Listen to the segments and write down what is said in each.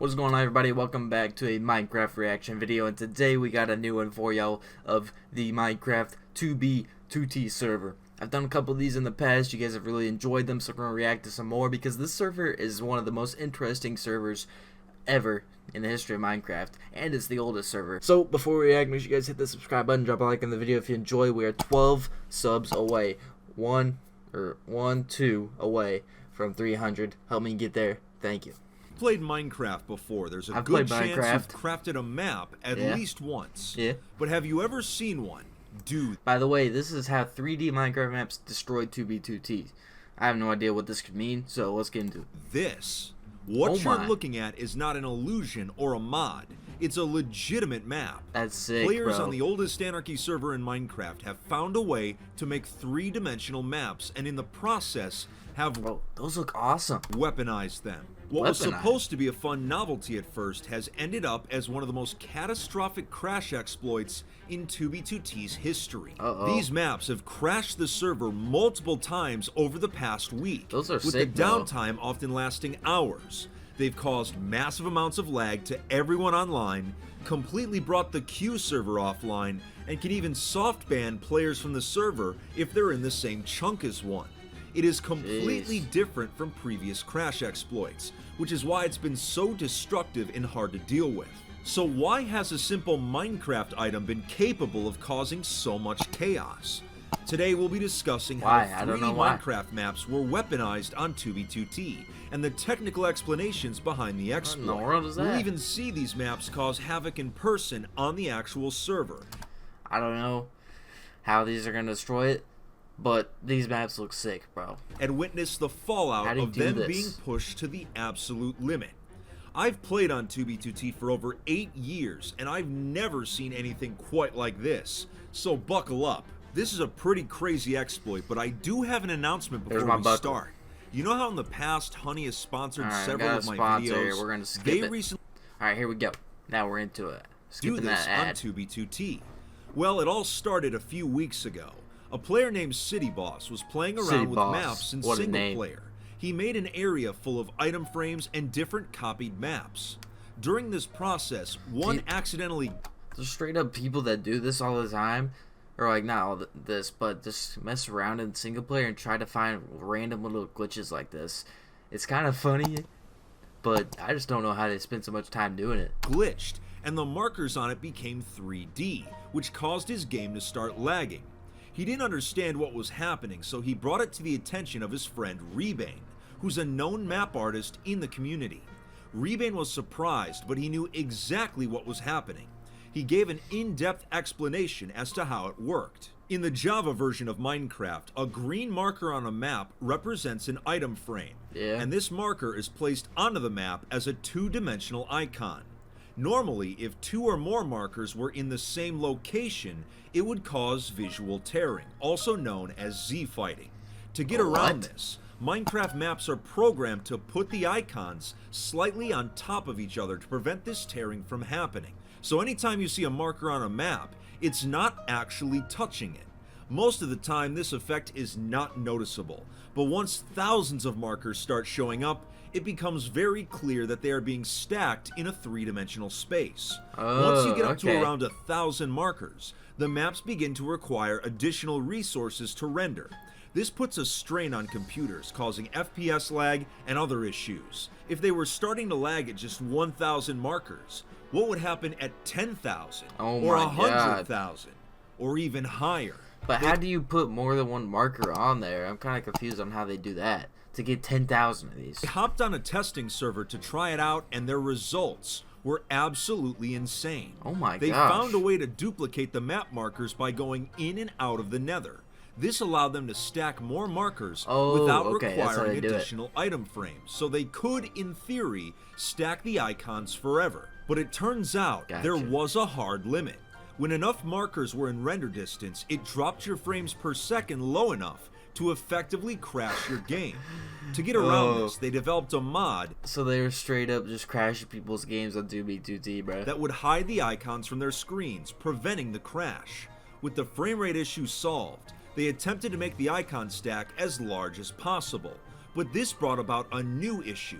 What's going on, everybody? Welcome back to a Minecraft reaction video, and today we got a new one for y'all of the Minecraft 2B2T server. I've done a couple of these in the past. You guys have really enjoyed them, so we're going to react to some more because this server is one of the most interesting servers ever in the history of Minecraft, and it's the oldest server. So before we react, make sure you guys hit the subscribe button, drop a like in the video if you enjoy. We are 12 subs away, two away from 300. Help me get there. Thank you. Played Minecraft before. There's a good chance you've crafted a map at least once. Yeah. But have you ever seen one do? By the way, this is how 3D Minecraft maps destroyed 2B2T. I have no idea what this could mean, so let's get into it. What you're looking at is not an illusion or a mod. It's a legitimate map. That's sick, Players bro. on the oldest anarchy server in Minecraft have found a way to make three-dimensional maps, and in the process have those look awesome. Weaponized them. What was supposed to be a fun novelty at first has ended up as one of the most catastrophic crash exploits in 2B2T's history. These maps have crashed the server multiple times over the past week, with the downtime often lasting hours. They've caused massive amounts of lag to everyone online, completely brought the queue server offline, and can even soft ban players from the server if they're in the same chunk as one. It is completely different from previous crash exploits, which is why it's been so destructive and hard to deal with. So why has a simple Minecraft item been capable of causing so much chaos? Today we'll be discussing how 3D Minecraft maps were weaponized on 2B2T, and the technical explanations behind the exploit. We'll even see these maps cause havoc in person on the actual server. I don't know how these are going to destroy it, but these maps look sick, bro. And witness the fallout of them being pushed to the absolute limit. I've played on 2B2T for over 8 years, and I've never seen anything quite like this. So buckle up. This is a pretty crazy exploit, but I do have an announcement before we start. You know how in the past Honey has sponsored several of my videos? We're gonna skip it. Alright, here we go. Now we're into it. Skipping that ad. On 2B2T. Well, it all started a few weeks ago. A player named City Boss was playing around with maps in single player. He made an area full of item frames and different copied maps. During this process, accidentally... There's straight up people that do this all the time. Or like, not all this, but just mess around in single player and try to find random little glitches like this. It's kind of funny, but I just don't know how they spend so much time doing it. Glitched, and the markers on it became 3D, which caused his game to start lagging. He didn't understand what was happening, so he brought it to the attention of his friend Rebane, who's a known map artist in the community. Rebane was surprised, but he knew exactly what was happening. He gave an in-depth explanation as to how it worked. In the Java version of Minecraft, a green marker on a map represents an item frame, and this marker is placed onto the map as a two-dimensional icon. Normally, if two or more markers were in the same location, it would cause visual tearing, also known as Z-fighting. To get around this, Minecraft maps are programmed to put the icons slightly on top of each other to prevent this tearing from happening. So anytime you see a marker on a map, it's not actually touching it. Most of the time, this effect is not noticeable, but once thousands of markers start showing up, it becomes very clear that they are being stacked in a three-dimensional space. Once you get up to around 1,000 markers, the maps begin to require additional resources to render. This puts a strain on computers, causing FPS lag and other issues. If they were starting to lag at just 1,000 markers, what would happen at 10,000 or 100,000 or even higher? But how do you put more than one marker on there? I'm kind of confused on how they do that to get 10,000 of these. They hopped on a testing server to try it out, and their results were absolutely insane. Oh my gosh. They found a way to duplicate the map markers by going in and out of the nether. This allowed them to stack more markers without requiring additional item frames, so they could, in theory, stack the icons forever. But it turns out there was a hard limit. When enough markers were in render distance, it dropped your frames per second low enough to effectively crash your game. To get around this, they developed a mod. So they were straight up just crashing people's games on 2B2T, bro. That would hide the icons from their screens, preventing the crash. With the frame rate issue solved, they attempted to make the icon stack as large as possible. But this brought about a new issue.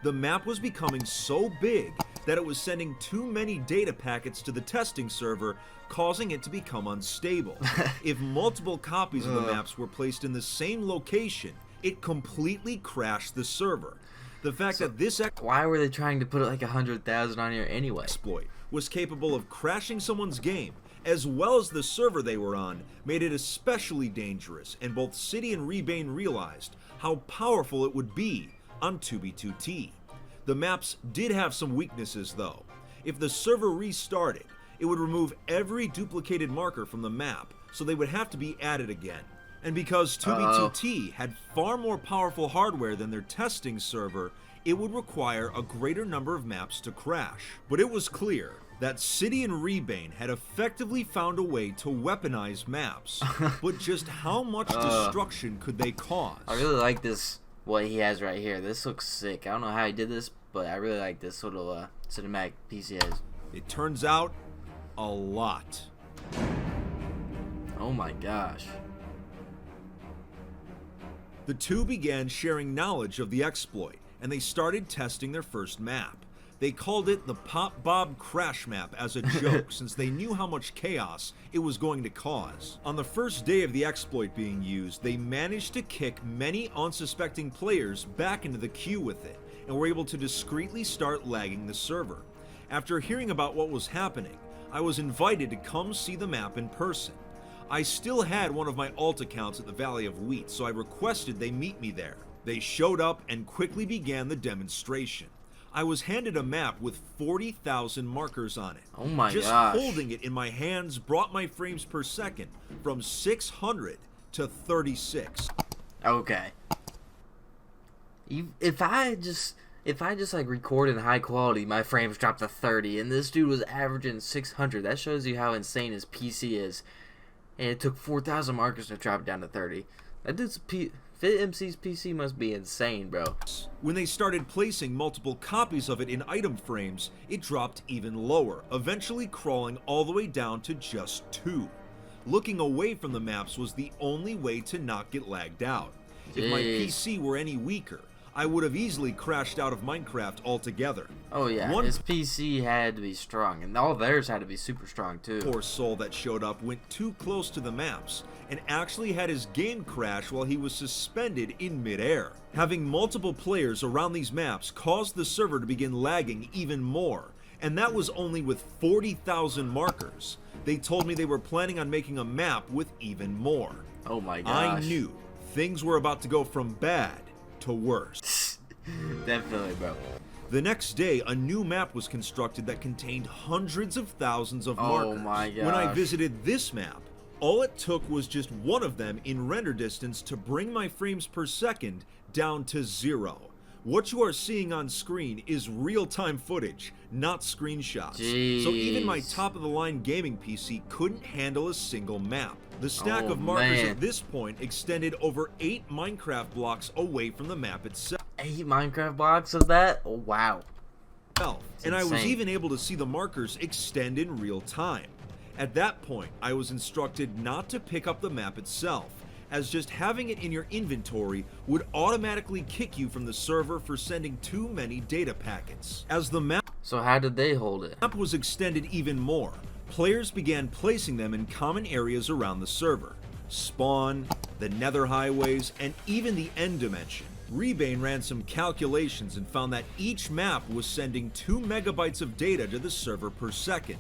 The map was becoming so big that it was sending too many data packets to the testing server, causing it to become unstable. If multiple copies of the maps were placed in the same location, it completely crashed the server. The fact that this why were they trying to put like 100,000 on here anyway? exploit was capable of crashing someone's game, as well as the server they were on, made it especially dangerous, and both City and Rebane realized how powerful it would be on 2b2t. The maps did have some weaknesses though. If the server restarted, it would remove every duplicated marker from the map, so they would have to be added again. And because 2b2t had far more powerful hardware than their testing server, it would require a greater number of maps to crash. But it was clear that City and Rebane had effectively found a way to weaponize maps. But just how much destruction could they cause? I really like this, what he has right here. This looks sick. I don't know how he did this, but I really like this little cinematic piece he has. It turns out, a lot. Oh my gosh. The two began sharing knowledge of the exploit, and they started testing their first map. They called it the Pop Bob Crash Map as a joke since they knew how much chaos it was going to cause. On the first day of the exploit being used, they managed to kick many unsuspecting players back into the queue with it, and were able to discreetly start lagging the server. After hearing about what was happening, I was invited to come see the map in person. I still had one of my alt accounts at the Valley of Wheat, so I requested they meet me there. They showed up and quickly began the demonstration. I was handed a map with 40,000 markers on it. Oh my Just gosh. holding it in my hands brought my frames per second from 600 to 36. Okay. If I just like record in high quality, my frames drop to 30, and this dude was averaging 600. That shows you how insane his PC is. And it took 4,000 markers to drop it down to 30. That dude's fitmc's PC must be insane, bro. When they started placing multiple copies of it in item frames, it dropped even lower, eventually crawling all the way down to just 2. Looking away from the maps was the only way to not get lagged out. If my PC were any weaker, I would have easily crashed out of Minecraft altogether. Oh yeah, his PC had to be strong, and all theirs had to be super strong too. Poor soul that showed up went too close to the maps and actually had his game crash while he was suspended in midair. Having multiple players around these maps caused the server to begin lagging even more, and that was only with 40,000 markers. They told me they were planning on making a map with even more. Oh my gosh. I knew things were about to go from bad to worse. Definitely, bro. The next day, a new map was constructed that contained hundreds of thousands of markers. Oh my gosh. When I visited this map, all it took was just one of them in render distance to bring my frames per second down to 0. What you are seeing on screen is real-time footage, not screenshots. Jeez. So even my top-of-the-line gaming PC couldn't handle a single map. The stack of markers at this point extended over 8 Minecraft blocks away from the map itself. 8 Minecraft blocks of that? Oh, wow. And I was even able to see the markers extend in real time. At that point, I was instructed not to pick up the map itself, as just having it in your inventory would automatically kick you from the server for sending too many data packets. As the map So how did they hold it? was extended even more, players began placing them in common areas around the server. Spawn, the nether highways, and even the end dimension. Rebane ran some calculations and found that each map was sending 2 megabytes of data to the server per second.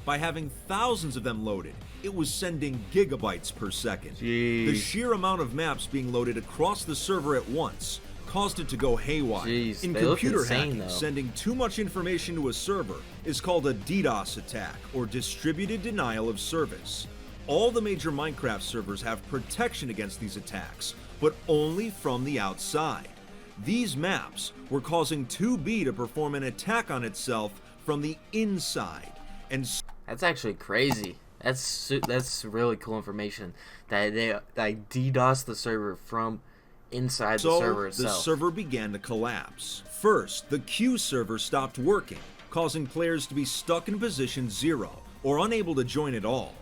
By having thousands of them loaded, it was sending gigabytes per second. Jeez. The sheer amount of maps being loaded across the server at once caused it to go haywire. Jeez, In they look computer insane, hacking, though. sending too much information to a server is called a DDoS attack, or distributed denial of service. All the major Minecraft servers have protection against these attacks, but only from the outside. These maps were causing 2B to perform an attack on itself from the inside, and That's actually crazy. That's really cool information that they like DDoS the server from inside the server itself. The server began to collapse. First, the queue server stopped working, causing players to be stuck in position 0 or unable to join at all.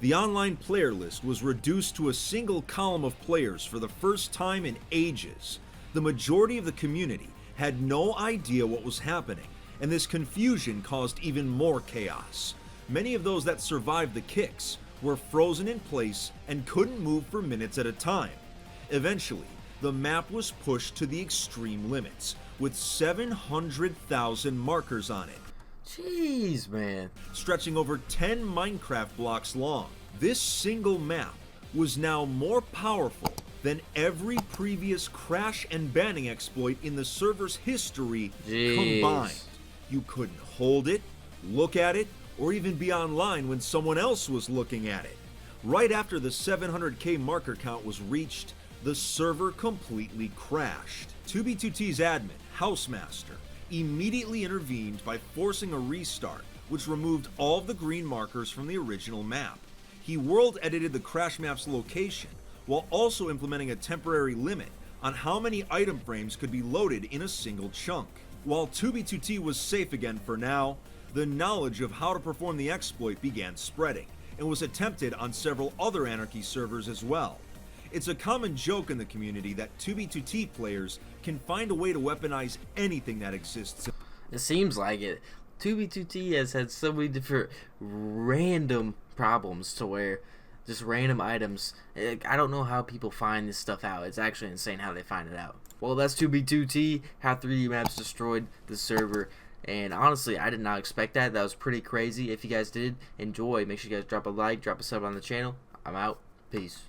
The online player list was reduced to a single column of players for the first time in ages. The majority of the community had no idea what was happening, and this confusion caused even more chaos. Many of those that survived the kicks were frozen in place and couldn't move for minutes at a time. Eventually, the map was pushed to the extreme limits, with 700,000 markers on it. Jeez, man. Stretching over 10 Minecraft blocks long. This single map was now more powerful than every previous crash and banning exploit in the server's history combined. You couldn't hold it, look at it, or even be online when someone else was looking at it. Right after the 700k marker count was reached, the server completely crashed. 2b2t's admin, Housemaster, immediately intervened by forcing a restart, which removed all of the green markers from the original map. He world edited the crash map's location, while also implementing a temporary limit on how many item frames could be loaded in a single chunk. While 2b2t was safe again for now, the knowledge of how to perform the exploit began spreading, and was attempted on several other Anarchy servers as well. It's a common joke in the community that 2b2t players can find a way to weaponize anything that exists. It seems like it. 2b2t has had so many different random problems to where just random items. I don't know how people find this stuff out. It's actually insane how they find it out. Well, that's 2b2t, how 3D maps destroyed the server. And honestly, I did not expect that. That was pretty crazy. If you guys did enjoy, make sure you guys drop a like, drop a sub on the channel. I'm out. Peace.